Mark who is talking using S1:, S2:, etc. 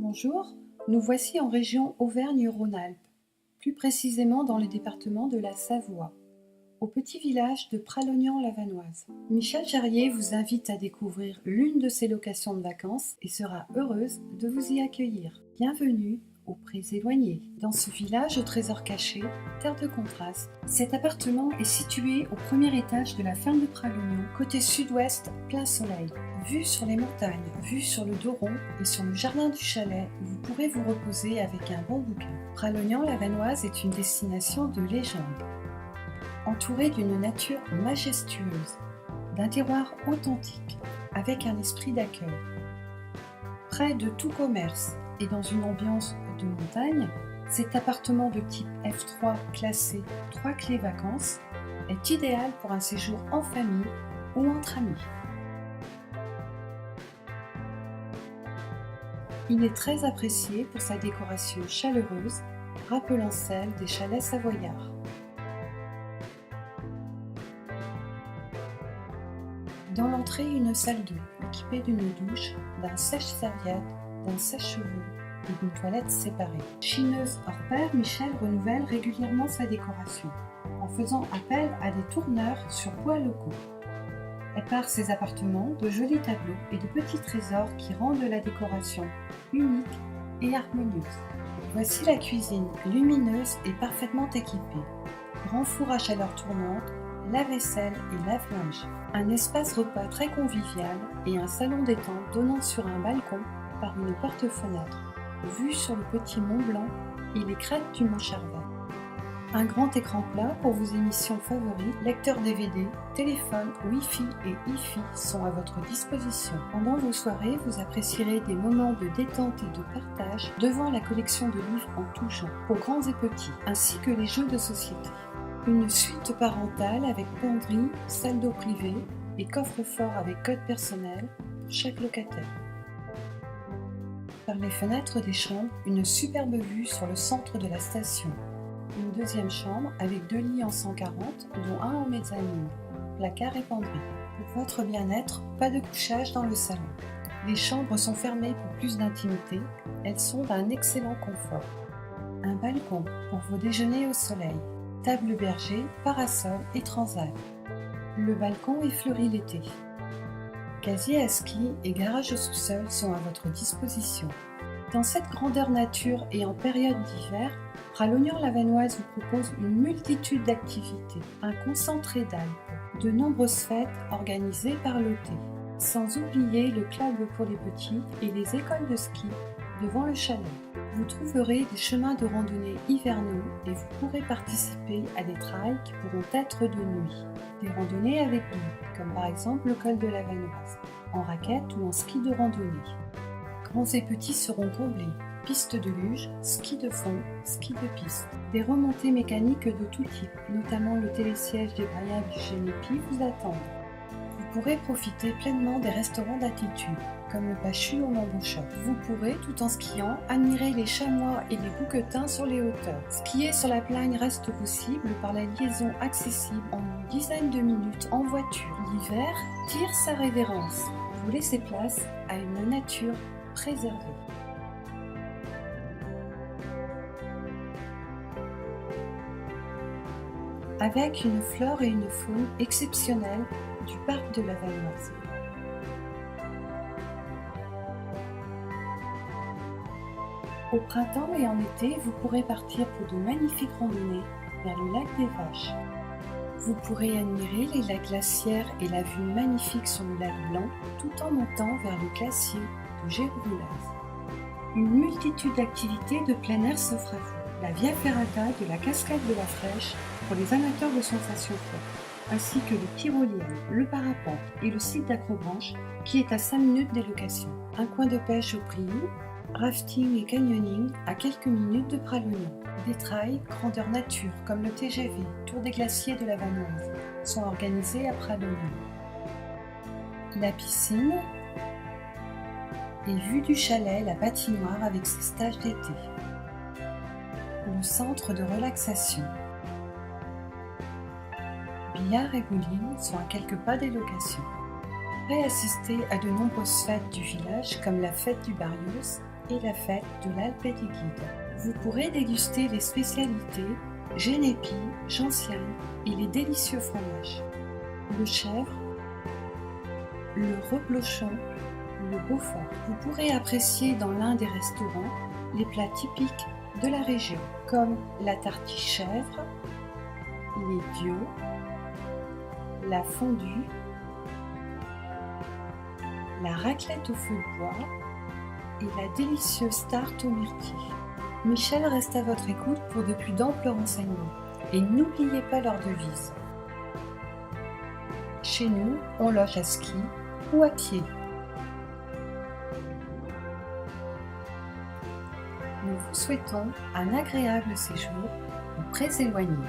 S1: Bonjour, nous voici en région Auvergne-Rhône-Alpes, plus précisément dans le département de la Savoie, au petit village de Pralognan-Lavanoise. Michel Jarrier vous invite à découvrir l'une de ses locations de vacances et sera heureuse de vous y accueillir. Bienvenue aux Prés éloignés. Dans ce village au trésor caché, terre de contraste, cet appartement est situé au premier étage de la ferme de Pralognan, côté sud-ouest, plein soleil. Vue sur les montagnes, vue sur le dos rond et sur le jardin du chalet, vous pourrez vous reposer avec un bon bouquin. Pralognan-Lavanoise est une destination de légende, entourée d'une nature majestueuse, d'un terroir authentique, avec un esprit d'accueil. Près de tout commerce et dans une ambiance de montagne, cet appartement de type F3 classé 3 clés vacances est idéal pour un séjour en famille ou entre amis. Il est très apprécié pour sa décoration chaleureuse, rappelant celle des chalets savoyards. Dans l'entrée, une salle d'eau équipée d'une douche, d'un sèche-serviette, d'un sèche-cheveux et d'une toilette séparée. Chineuse hors pair, Michel renouvelle régulièrement sa décoration, en faisant appel à des tourneurs sur bois locaux. Elle pare ses appartements de jolis tableaux et de petits trésors qui rendent la décoration unique et harmonieuse. Voici la cuisine lumineuse et parfaitement équipée. Grand four à chaleur tournante, lave-vaisselle et lave-linge. Un espace repas très convivial et un salon détente donnant sur un balcon par une porte-fenêtre. Vue sur le petit Mont Blanc et les crêtes du Mont Charvet. Un grand écran plat pour vos émissions favorites, lecteur DVD, téléphone, Wi-Fi et Hi-Fi sont à votre disposition. Pendant vos soirées, vous apprécierez des moments de détente et de partage devant la collection de livres en tout genre, pour grands et petits, ainsi que les jeux de société. Une suite parentale avec penderie, salle d'eau privée et coffre-fort avec code personnel pour chaque locataire. Par les fenêtres des chambres, une superbe vue sur le centre de la station. Une deuxième chambre avec 2 lits en 140, dont un en mezzanine, placard et penderie. Pour votre bien-être, pas de couchage dans le salon. Les chambres sont fermées pour plus d'intimité, elles sont d'un excellent confort. Un balcon pour vos déjeuners au soleil, table berger, parasol et transat. Le balcon est fleuri l'été. Casier à ski et garage au sous-sol sont à votre disposition. Dans cette grandeur nature et en période d'hiver, Pralognan-Lavanoise vous propose une multitude d'activités, un concentré d'Alpes, de nombreuses fêtes organisées par l'ET, sans oublier le club pour les petits et les écoles de ski devant le chalet. Vous trouverez des chemins de randonnée hivernaux et vous pourrez participer à des trails qui pourront être de nuit, des randonnées avec guide, comme par exemple le col de la Vanoise, en raquette ou en ski de randonnée. Grands et petits seront comblés. Pistes de luge, ski de fond, ski de piste. Des remontées mécaniques de tout type, notamment le télésiège débrayable du Génépi vous attendent. Vous pourrez profiter pleinement des restaurants d'altitude, comme le Pachu au Mont-Bouchot. Vous pourrez, tout en skiant, admirer les chamois et les bouquetins sur les hauteurs. Skier sur la plagne reste possible par la liaison accessible en une dizaine de minutes en voiture. L'hiver tire sa révérence. Vous laissez place à une nature préservée. Avec une flore et une faune exceptionnelles du parc de la Vanoise. Au printemps et en été, vous pourrez partir pour de magnifiques randonnées vers le lac des Vaches. Vous pourrez admirer les lacs glaciaires et la vue magnifique sur le lac Blanc tout en montant vers le glacier de Géroulas. Une multitude d'activités de plein air s'offre à vous. La Via Ferrata de la cascade de la Flèche pour les amateurs de sensations fortes, ainsi que le tyrolien, le parapente et le site d'Acrobranche qui est à 5 minutes des locations. Un coin de pêche au Priou, rafting et canyoning à quelques minutes de Pralognan. Des trails grandeur nature comme le TGV, Tour des glaciers de la Vanoise, sont organisés à Pralognan. La piscine et vue du chalet, la patinoire avec ses stages d'été. Le centre de relaxation. Billard et bowling sont à quelques pas des locations. Vous pourrez assister à de nombreuses fêtes du village comme la fête du Barrios, et la fête de l'Alpe des Guides. Vous pourrez déguster les spécialités Genépi, gentiane et les délicieux fromages. Le chèvre, le reblochon, le beaufort. Vous pourrez apprécier dans l'un des restaurants les plats typiques de la région, comme la tartiche chèvre, les dieux, la fondue, la raclette au feu de bois et la délicieuse tarte aux myrtilles. Michel reste à votre écoute pour de plus d'amples renseignements. Et n'oubliez pas leur devise. Chez nous, on loge à ski ou à pied. Nous vous souhaitons un agréable séjour en Prés-éloignés.